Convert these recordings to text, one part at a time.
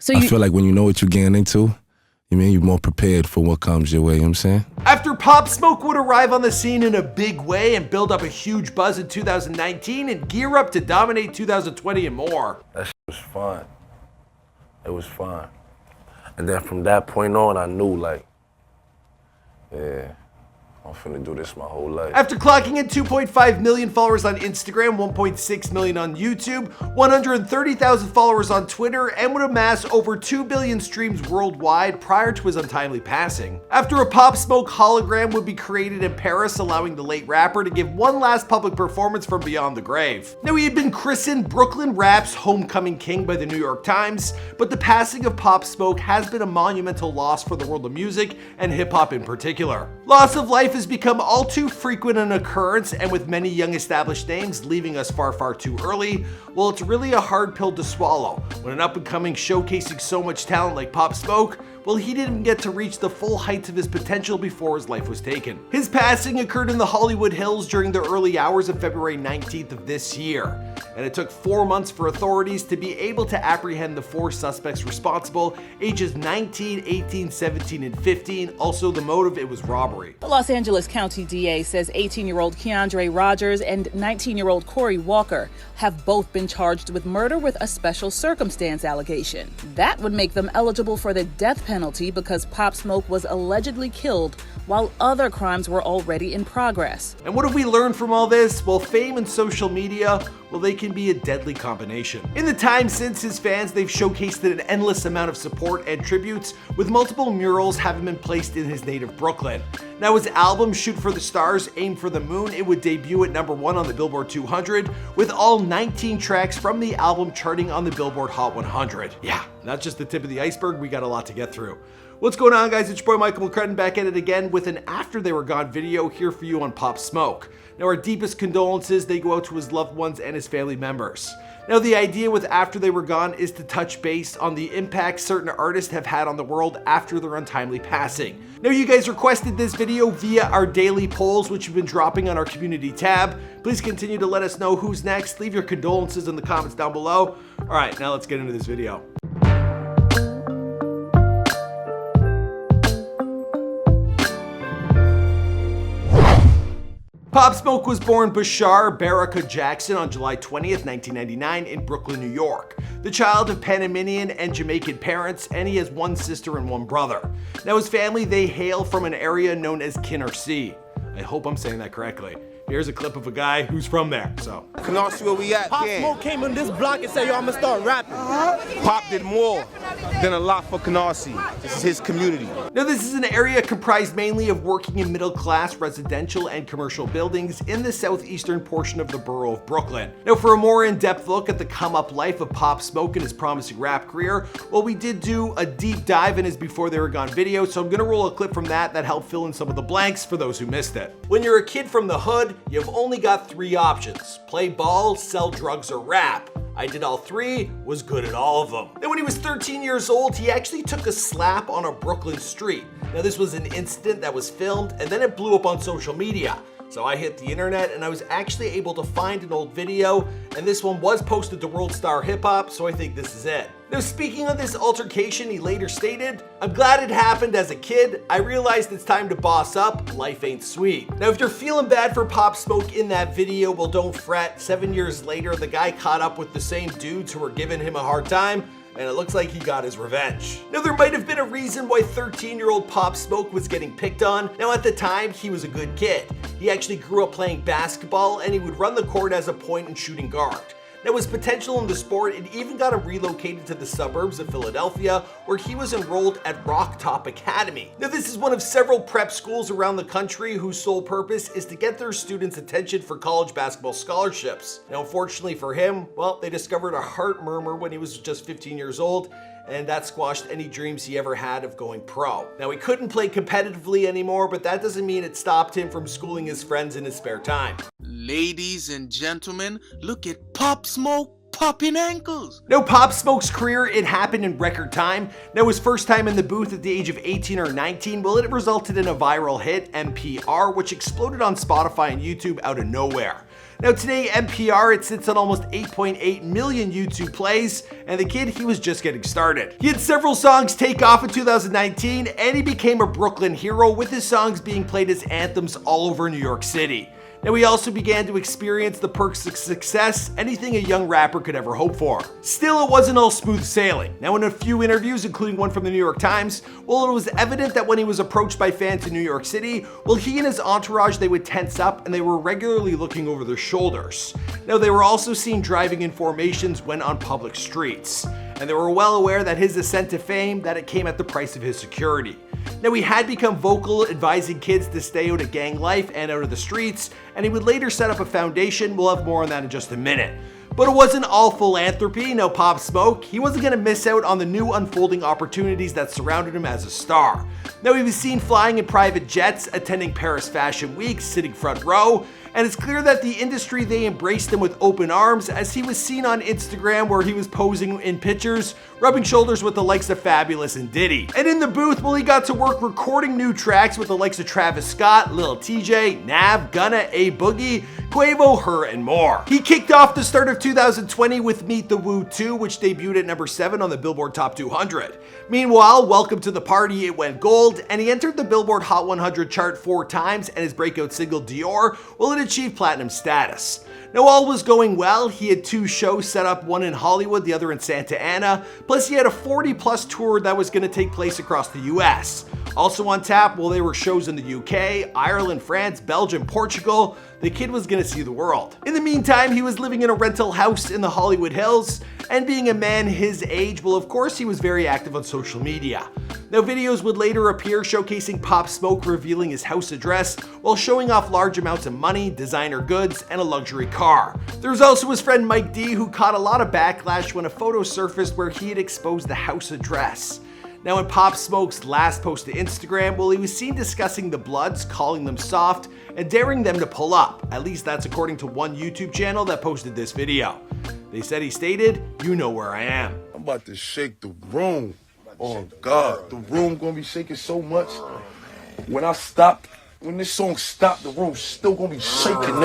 I feel like when you know what you're getting into, you're more prepared for what comes your way, you know what I'm saying? After Pop Smoke would arrive on the scene in a big way and build up a huge buzz in 2019 and gear up to dominate 2020 and more. That shit was fun. It was fun. And then from that point on, I knew like, yeah, I'm finna do this my whole life. After clocking in 2.5 million followers on Instagram, 1.6 million on YouTube, 130,000 followers on Twitter, and would amass over 2 billion streams worldwide prior to his untimely passing. After a Pop Smoke hologram would be created in Paris, allowing the late rapper to give one last public performance from beyond the grave. Now, he had been christened Brooklyn Rap's Homecoming King by the New York Times, but the passing of Pop Smoke has been a monumental loss for the world of music and hip-hop in particular. Loss of life has become all too frequent an occurrence, and with many young established names leaving us far too early, well, it's really a hard pill to swallow. When an up-and-coming showcasing so much talent like Pop Smoke, well, he didn't get to reach the full heights of his potential before his life was taken. His passing occurred in the Hollywood Hills during the early hours of February 19th of this year, and it took 4 months for authorities to be able to apprehend the 4 suspects responsible, ages 19, 18, 17, and 15. Also, the motive, it was robbery. The Los Angeles County DA says 18-year-old Keandre Rogers and 19-year-old Corey Walker have both been charged with murder with a special circumstance allegation. That would make them eligible for the death penalty because Pop Smoke was allegedly killed while other crimes were already in progress. And what have we learned from all this? Well, fame and social media, well, they can be a deadly combination. In the time since, his fans, they've showcased an endless amount of support and tributes, with multiple murals having been placed in his native Brooklyn. Now, his album, Shoot for the Stars, Aim for the Moon, it would debut at #1 on the Billboard 200, with all 19 tracks from the album charting on the Billboard Hot 100. Yeah, not just the tip of the iceberg, we got a lot to get through. What's going on, guys? It's your boy Michael McCrudden back at it again with an After They Were Gone video here for you on Pop Smoke. Now, our deepest condolences, they go out to his loved ones and his family members. Now, the idea with After They Were Gone is to touch base on the impact certain artists have had on the world after their untimely passing. Now, you guys requested this video via our daily polls, which have been dropping on our community tab. Please continue to let us know who's next. Leave your condolences in the comments down below. All right, now let's get into this video. Pop Smoke was born Bashar Baraka Jackson on July 20th, 1999 in Brooklyn, New York. The child of Panamanian and Jamaican parents, and he has 1 sister and 1 brother. Now, his family, they hail from an area known as Canarsie. I hope I'm saying that correctly. Here's a clip of a guy who's from there, so. Canarsie, where we at? Pop Smoke came on this block and said, yo, I'm gonna start rapping. Pop did more than a lot for Canarsie. This is his community. Now, this is an area comprised mainly of working and middle-class residential and commercial buildings in the southeastern portion of the borough of Brooklyn. Now, for a more in-depth look at the come-up life of Pop Smoke and his promising rap career, well, we did do a deep dive in his Before They Were Gone video, so I'm gonna roll a clip from that helped fill in some of the blanks for those who missed it. When you're a kid from the hood, you've only got 3 options: play ball, sell drugs, or rap. I did all 3, was good at all of them. Then when he was 13 years old, he actually took a slap on a Brooklyn street. Now, this was an incident that was filmed, and then it blew up on social media. So I hit the internet and I was actually able to find an old video, and this one was posted to World Star Hip Hop, so I think this is it. Now, speaking of this altercation, he later stated, "I'm glad it happened as a kid. I realized it's time to boss up. Life ain't sweet." Now, if you're feeling bad for Pop Smoke in that video, well, don't fret. 7 years later, the guy caught up with the same dudes who were giving him a hard time, and it looks like he got his revenge. Now, there might have been a reason why 13-year-old Pop Smoke was getting picked on. Now, at the time, he was a good kid. He actually grew up playing basketball, and he would run the court as a point and shooting guard. Now, his potential in the sport, it even got him relocated to the suburbs of Philadelphia, where he was enrolled at Rock Top Academy. Now, this is one of several prep schools around the country whose sole purpose is to get their students' attention for college basketball scholarships. Now, unfortunately for him, well, they discovered a heart murmur when he was just 15 years old, and that squashed any dreams he ever had of going pro. Now, he couldn't play competitively anymore, but that doesn't mean it stopped him from schooling his friends in his spare time. Ladies and gentlemen, look at Pop Smoke popping ankles. Now, Pop Smoke's career, it happened in record time. Now, his first time in the booth at the age of 18 or 19, well, it resulted in a viral hit, NPR, which exploded on Spotify and YouTube out of nowhere. Now today, NPR, it sits on almost 8.8 million YouTube plays, and the kid, he was just getting started. He had several songs take off in 2019, and he became a Brooklyn hero, with his songs being played as anthems all over New York City. Now he also began to experience the perks of success anything a young rapper could ever hope for. Still, it wasn't all smooth sailing. Now in a few interviews, including one from the New York Times, well, it was evident that when he was approached by fans in New York City, well, he and his entourage, they would tense up and they were regularly looking over their shoulders. Now they were also seen driving in formations when on public streets. And they were well aware that his ascent to fame, that it came at the price of his security. Now he had become vocal, advising kids to stay out of gang life and out of the streets, and he would later set up a foundation. We'll have more on that in just a minute. But it wasn't all philanthropy. Now Pop Smoke, he wasn't going to miss out on the new unfolding opportunities that surrounded him as a star. Now he was seen flying in private jets, attending Paris Fashion Week, sitting front row, and it's clear that the industry, they embraced him with open arms, as he was seen on Instagram where he was posing in pictures, rubbing shoulders with the likes of Fabulous and Diddy. And in the booth, well, he got to work recording new tracks with the likes of Travis Scott, Lil TJ, Nav, Gunna, A Boogie, Quavo, Her, and more. He kicked off the start of 2020 with Meet the Woo 2, which debuted at number 7 on the Billboard Top 200. Meanwhile, Welcome to the Party, it went gold, and he entered the Billboard Hot 100 chart 4 times, and his breakout single Dior, well, it achieved platinum status. Now all was going well. He had 2 shows set up, one in Hollywood, the other in Santa Ana, plus he had a 40-plus tour that was going to take place across the US. Also on tap, well, there were shows in the UK, Ireland, France, Belgium, Portugal. The kid was going to see the world. In the meantime, he was living in a rental house in the Hollywood Hills, and being a man his age, well, of course, he was very active on social media. Now, videos would later appear showcasing Pop Smoke revealing his house address while showing off large amounts of money, designer goods, and a luxury car. There was also his friend Mike D, who caught a lot of backlash when a photo surfaced where he had exposed the house address. Now in Pop Smoke's last post to Instagram, well, he was seen discussing the Bloods, calling them soft, and daring them to pull up. At least that's according to one YouTube channel that posted this video. They said he stated, "You know where I am." I'm about to shake the room. Oh God, the room gonna be shaking so much. When this song stopped, the room still gonna be shaking.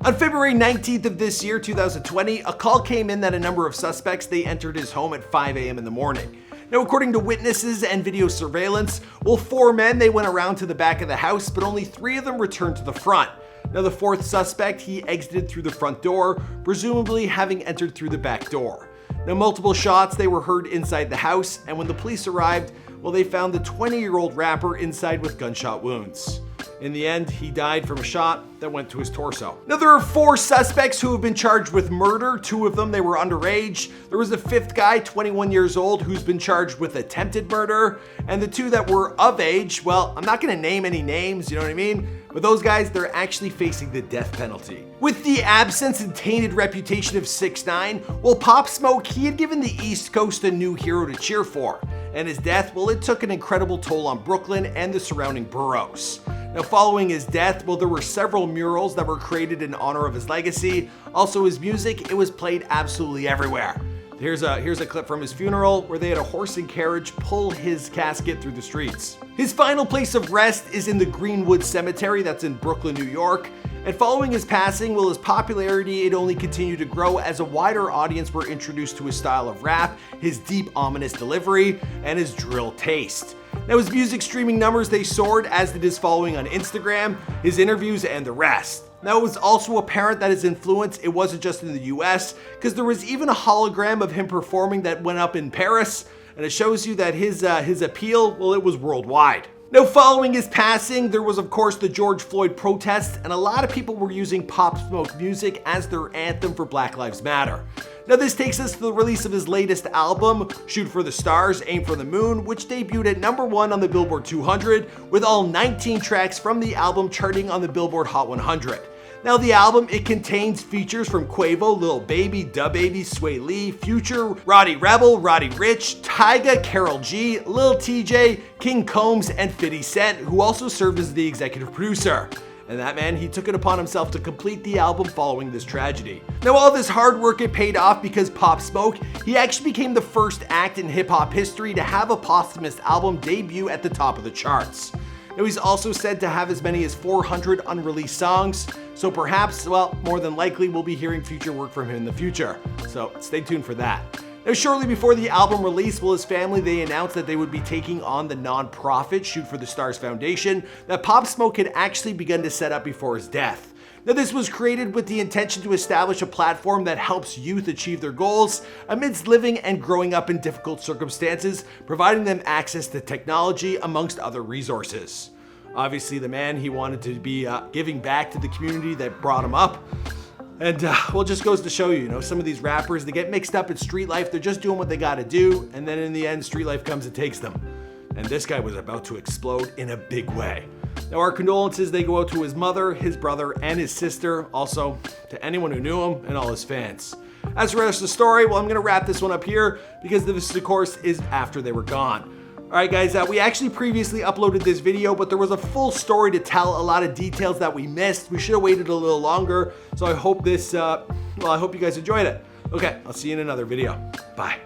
On February 19th of this year, 2020, a call came in that a number of suspects, they entered his home at 5 a.m. in the morning. Now, according to witnesses and video surveillance, well, 4 men, they went around to the back of the house, but only 3 of them returned to the front. Now, the 4th suspect, he exited through the front door, presumably having entered through the back door. Now, multiple shots, they were heard inside the house, and when the police arrived, well, they found the 20-year-old rapper inside with gunshot wounds. In the end, he died from a shot that went to his torso. Now, there are 4 suspects who have been charged with murder. 2 of them, they were underage. There was a 5th guy, 21 years old, who's been charged with attempted murder. And the 2 that were of age, well, I'm not gonna name any names, you know what I mean? But those guys, they're actually facing the death penalty. With the absence and tainted reputation of 6ix9ine, well, Pop Smoke, he had given the East Coast a new hero to cheer for. And his death, well, it took an incredible toll on Brooklyn and the surrounding boroughs. Now, following his death, well, there were several murals that were created in honor of his legacy. Also, his music, it was played absolutely everywhere. Here's a clip from his funeral where they had a horse and carriage pull his casket through the streets. His final place of rest is in the Greenwood Cemetery that's in Brooklyn, New York. And following his passing, well, his popularity, it only continued to grow as a wider audience were introduced to his style of rap, his deep, ominous delivery, and his drill taste. Now, his music streaming numbers, they soared, as did his following on Instagram, his interviews, and the rest. Now, it was also apparent that his influence, it wasn't just in the US, because there was even a hologram of him performing that went up in Paris, and it shows you that his appeal, well, it was worldwide. Now, following his passing, there was of course the George Floyd protests, and a lot of people were using Pop Smoke music as their anthem for Black Lives Matter. Now, this takes us to the release of his latest album, Shoot for the Stars, Aim for the Moon, which debuted at number 1 on the Billboard 200, with all 19 tracks from the album charting on the Billboard Hot 100. Now, the album, it contains features from Quavo, Lil Baby, DaBaby, Sway Lee, Future, Roddy Rebel, Roddy Ricch, Tyga, Karol G, Lil TJ, King Combs, and 50 Cent, who also served as the executive producer. And that man, he took it upon himself to complete the album following this tragedy. Now, all this hard work, it paid off because Pop Smoke, he actually became the first act in hip-hop history to have a posthumous album debut at the top of the charts. Now, he's also said to have as many as 400 unreleased songs, so perhaps, well, more than likely, we'll be hearing future work from him in the future. So stay tuned for that. Now, shortly before the album release, his family, they announced that they would be taking on the non-profit Shoot for the Stars Foundation that Pop Smoke had actually begun to set up before his death. Now, this was created with the intention to establish a platform that helps youth achieve their goals amidst living and growing up in difficult circumstances, providing them access to technology amongst other resources. Obviously, the man, he wanted to be giving back to the community that brought him up. And well, it just goes to show you, some of these rappers, they get mixed up in street life. They're just doing what they got to do. And then in the end, street life comes and takes them. And this guy was about to explode in a big way. Now, our condolences, they go out to his mother, his brother, and his sister. Also, to anyone who knew him and all his fans. As for the rest of the story, well, I'm going to wrap this one up here because this, of course, is after they were gone. Alright guys, we actually previously uploaded this video, but there was a full story to tell, a lot of details that we missed. We should have waited a little longer, so I hope I hope you guys enjoyed it. Okay, I'll see you in another video. Bye.